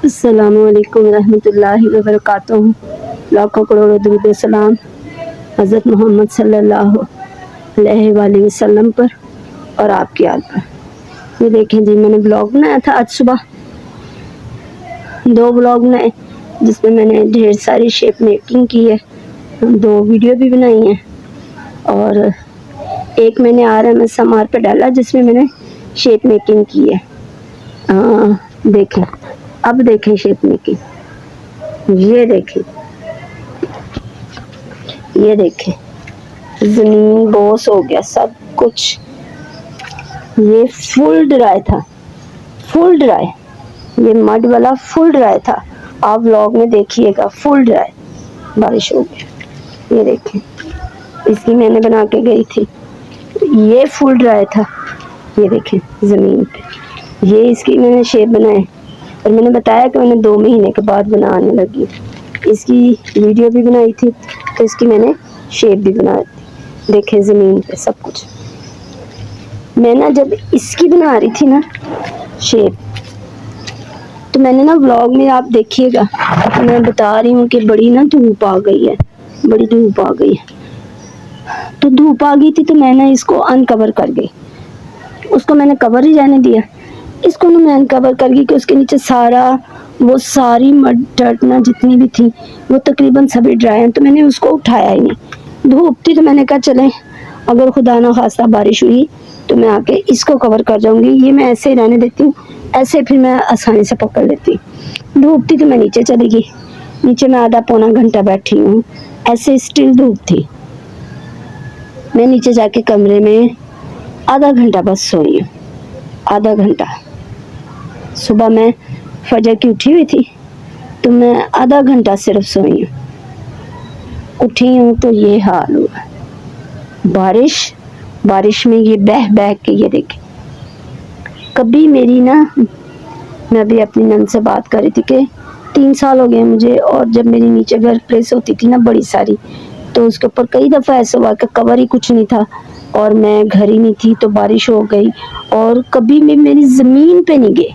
अस्सलामुअलैकुम रहमतुल्लाहि व बरकातुहू। लाखों करोड़ों दुरूद सलाम हज़रत मोहम्मद सल्लल्लाहु अलैहि वसल्लम पर और आपकी आल पर। ये देखें जी, मैंने ब्लॉग बनाया था आज सुबह, 2 ब्लॉग बनाए जिसमें मैंने ढेर सारी शेप मेकिंग की है, 2 वीडियो भी बनाई हैं और एक मैंने RMSMR पे डाला जिसमें मैंने शेप मेकिंग की है। देखें, अब देखें शेप मेकिंग, ये देखें, ये देखें, ज़मीन बोस हो गया सब कुछ। ये फुल ड्राई था, फुल ड्राई, ये मड वाला फुल ड्राई था। आप व्लॉग में देखिएगा, फुल ड्राई बारिश हो गई। ये देखें, इसकी मैंने बना के गई थी, ये फुल ड्राई था। ये देखें ज़मीन पे, ये इसकी मैंने शेप बनाए और मैंने बताया कि मैंने 2 महीने के बाद बनाने लगी। इसकी वीडियो भी बनाई थी तो इसकी मैंने शेप भी बना दी। देखें ज़मीन पे सब कुछ। मैं ना जब इसकी बना रही थी ना शेप, तो मैंने ना व्लॉग में आप देखिएगा, मैं बता रही हूँ कि बड़ी ना धूप आ गई है, बड़ी धूप आ गई है। तो धूप आ गई थी तो मैं ना इसको अनकवर कर गई, उसको मैंने कवर ही रहने दिया। इसको ना मैं अनकवर कर गई कि उसके नीचे वो सारी मड डर्ट ना जितनी भी थी वो तकरीबन सभी ड्राई हैं, तो मैंने उसको उठाया ही नहीं। धूप थी तो मैंने कहा चले, अगर खुदा ना खास्ता बारिश हुई तो मैं आके इसको कवर कर जाऊंगी। ये मैं ऐसे ही रहने देती हूँ, ऐसे फिर मैं आसानी से पकड़ लेती। धूप थी तो मैं नीचे चली गई, नीचे मैं आधा पौना घंटा बैठी हूँ, ऐसे स्टिल धूप थी। मैं नीचे जाके कमरे में आधा घंटा बस सोई हूँ, आधा घंटा। सुबह मैं फजर की उठी हुई थी तो मैं आधा घंटा सिर्फ सोई हूँ, उठी हूँ तो ये हाल हुआ। बारिश में ये बह बह के, ये देखे। कभी मेरी ना, मैं अभी अपनी नंद से बात कर रही थी कि 3 साल हो गए मुझे, और जब मेरी नीचे घर प्लेस होती थी ना बड़ी सारी, तो उसके ऊपर कई दफ़ा ऐसा हुआ कि कवर ही कुछ नहीं था और मैं घर ही नहीं थी तो बारिश हो गई और कभी भी मेरी ज़मीन पे नहीं गए,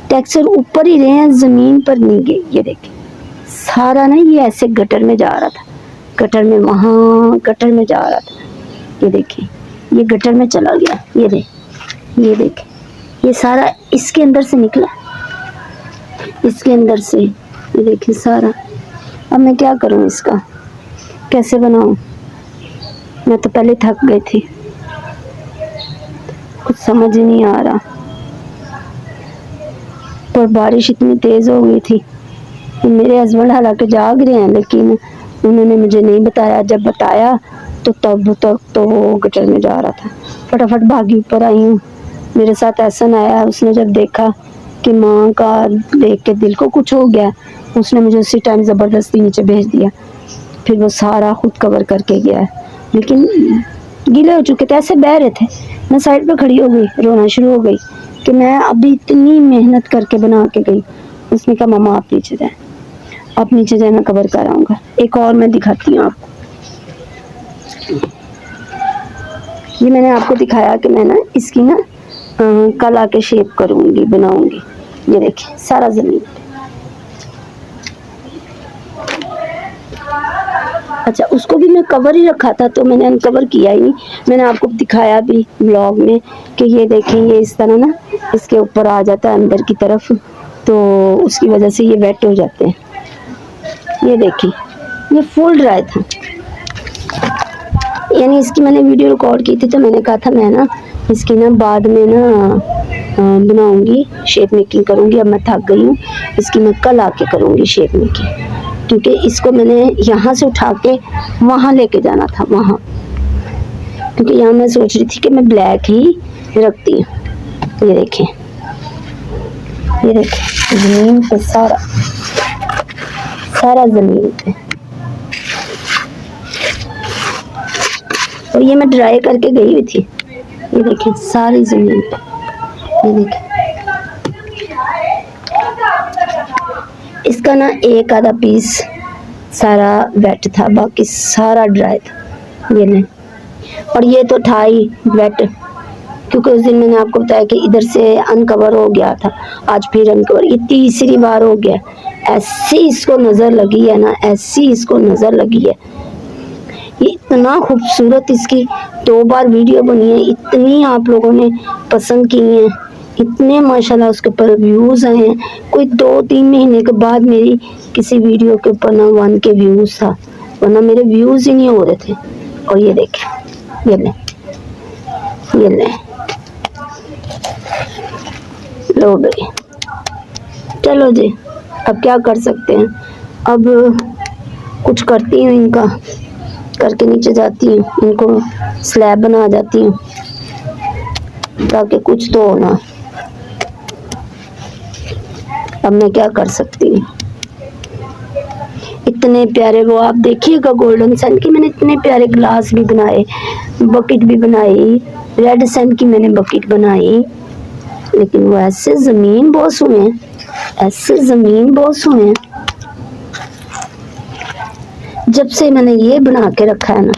टेक्सचर ऊपर ही रहे हैं, ज़मीन पर नहीं गए। ये देखिए सारा ना ये ऐसे गटर में जा रहा था, गटर में, वहाँ गटर में जा रहा था। ये देखिए ये गटर में चला गया, ये देखिए ये सारा इसके अंदर से निकला, इसके अंदर से। ये देखिए सारा। अब मैं क्या करूँ, इसका कैसे बनाऊँ? मैं तो पहले थक गई थी, कुछ समझ ही नहीं आ रहा। पर बारिश इतनी तेज़ हो गई थी कि मेरे हस्बैंड हालांकि जाग रहे हैं लेकिन उन्होंने मुझे नहीं बताया। जब बताया तो तब तक तो वो गटर में जा रहा था। फटाफट भागी ऊपर आई हूँ। मेरे साथ एहसन आया, उसने जब देखा कि माँ का देख के दिल को कुछ हो गया, उसने मुझे उसी टाइम ज़बरदस्ती नीचे भेज दिया। फिर वो सारा खुद कवर करके गया है, लेकिन गीले हो चुके थे, ऐसे बह रहे थे। मैं साइड पे खड़ी हो गई, रोना शुरू हो गई कि मैं अभी इतनी मेहनत करके बना के गई। उसने कहा मामा आप नीचे जाए, आप नीचे जाए, मैं कवर कराऊंगा। एक और मैं दिखाती हूँ आपको। ये मैंने आपको दिखाया कि मैं ना इसकी ना कल आके शेप करूँगी, बनाऊँगी। ये देखिए सारा ज़मीन। अच्छा, उसको भी मैं कवर ही रखा था तो मैंने अनकवर किया ही नहीं। मैंने आपको दिखाया भी ब्लॉग में कि ये देखें, ये इस तरह ना इसके ऊपर आ जाता है अंदर की तरफ, तो उसकी वजह से ये वेट हो जाते हैं। ये देखिए ये फुल ड्राई था, यानी इसकी मैंने वीडियो रिकॉर्ड की थी तो मैंने कहा था मैं ना इसकी ना बाद में ना बनाऊंगी, शेप मेकिंग करूंगी। अब मैं थक गई हूँ, इसकी मैं कल आके करूंगी शेप मेकिंग, क्योंकि इसको मैंने यहाँ से उठा के वहाँ लेके जाना था, वहाँ, क्योंकि यहाँ मैं सोच रही थी कि मैं ब्लैक ही रखती हूँ। ये देखें, ये देखें ज़मीन पे सारा ज़मीन पे। और ये मैं ड्राई करके गई हुई थी। ये देखें सारी ज़मीन पे, ये देखें। इसका ना एक आधा पीस सारा वेट था, बाकी सारा ड्राई था। ये नहीं, और ये तो था ही वेट, क्योंकि उस दिन मैंने आपको बताया कि इधर से अनकवर हो गया था, आज फिर अनकवर, ये तीसरी बार हो गया। ऐसी इसको नज़र लगी है ना, ऐसी इसको नज़र लगी है। ये इतना खूबसूरत, इसकी 2 बार वीडियो बनी है, इतनी आप लोगों ने पसंद की है, इतने माशाल्लाह उसके ऊपर व्यूज़ आए हैं। कोई 2-3 महीने के बाद मेरी किसी वीडियो के ऊपर ना 1 के व्यूज़ था, वरना मेरे व्यूज़ ही नहीं हो रहे थे। और ये देखें, ये ले लो भाई, चलो जी, अब क्या कर सकते हैं। अब कुछ करती हूँ, इनका करके नीचे जाती हूँ, इनको स्लैब बना जाती हूँ ताकि कुछ तो होना। अब मैं क्या कर सकती हूँ। इतने प्यारे वो आप देखिएगा गोल्डन सन की मैंने इतने प्यारे ग्लास भी बनाए, बकेट भी बनाई, रेड सन की मैंने बकेट बनाई, लेकिन वो ऐसे जमीन बॉस हुए हैं, ऐसे जमीन बॉस हुए हैं। जब से मैंने ये बना के रखा है ना,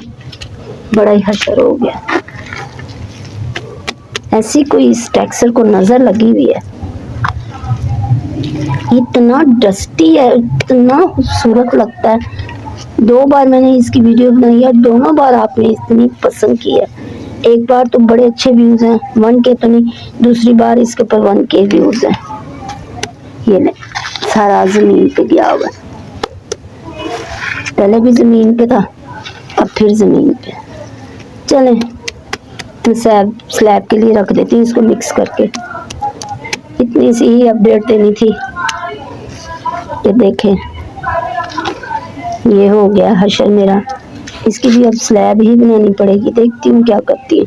बड़ा ही हशर हो गया। ऐसी कोई इस टेक्सचर को नजर लगी हुई है, इतना डस्टी है, इतना खूबसूरत लगता है। 2 बार मैंने इसकी वीडियो बनाई है, दोनों बार आपने इतनी पसंद की है। एक बार तो बड़े अच्छे व्यूज हैं, 1 के तो नहीं, दूसरी बार इसके ऊपर 1 के व्यूज हैं। ये ले, सारा जमीन पे गया हुआ है, पहले भी जमीन पे था, अब फिर जमीन पे। चलें, स्लैब के लिए रख देती हूँ इसको मिक्स करके। इतनी सी ही अपडेट देनी थी। ये देखें, ये हो गया हशर मेरा, इसकी भी अब स्लैब ही बनानी पड़ेगी। देखती हूँ क्या करती है।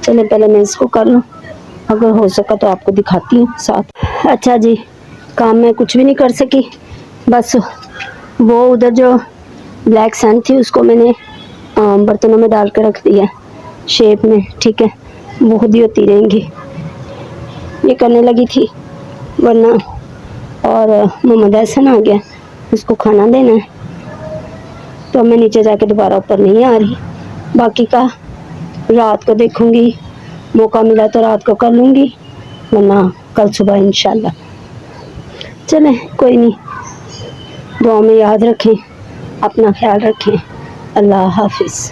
चले पहले मैं इसको कर लूँ, अगर हो सका तो आपको दिखाती हूँ साथ। अच्छा जी, काम मैं कुछ भी नहीं कर सकी, बस वो उधर जो ब्लैक सैंड थी उसको मैंने बर्तनों में डाल के रख दिया शेप में, ठीक है, वो खुद ही होती रहेंगी। ये करने लगी थी वरना, और मोहम्मद हसन आ गया, उसको खाना देना है, तो मैं नीचे जाके दोबारा ऊपर नहीं आ रही। बाकी का रात को देखूंगी, मौका मिला तो रात को कर लूँगी, वरना कल सुबह इंशाल्लाह। चलें, कोई नहीं, दुआ में याद रखें, अपना ख्याल रखें। अल्लाह हाफिज़।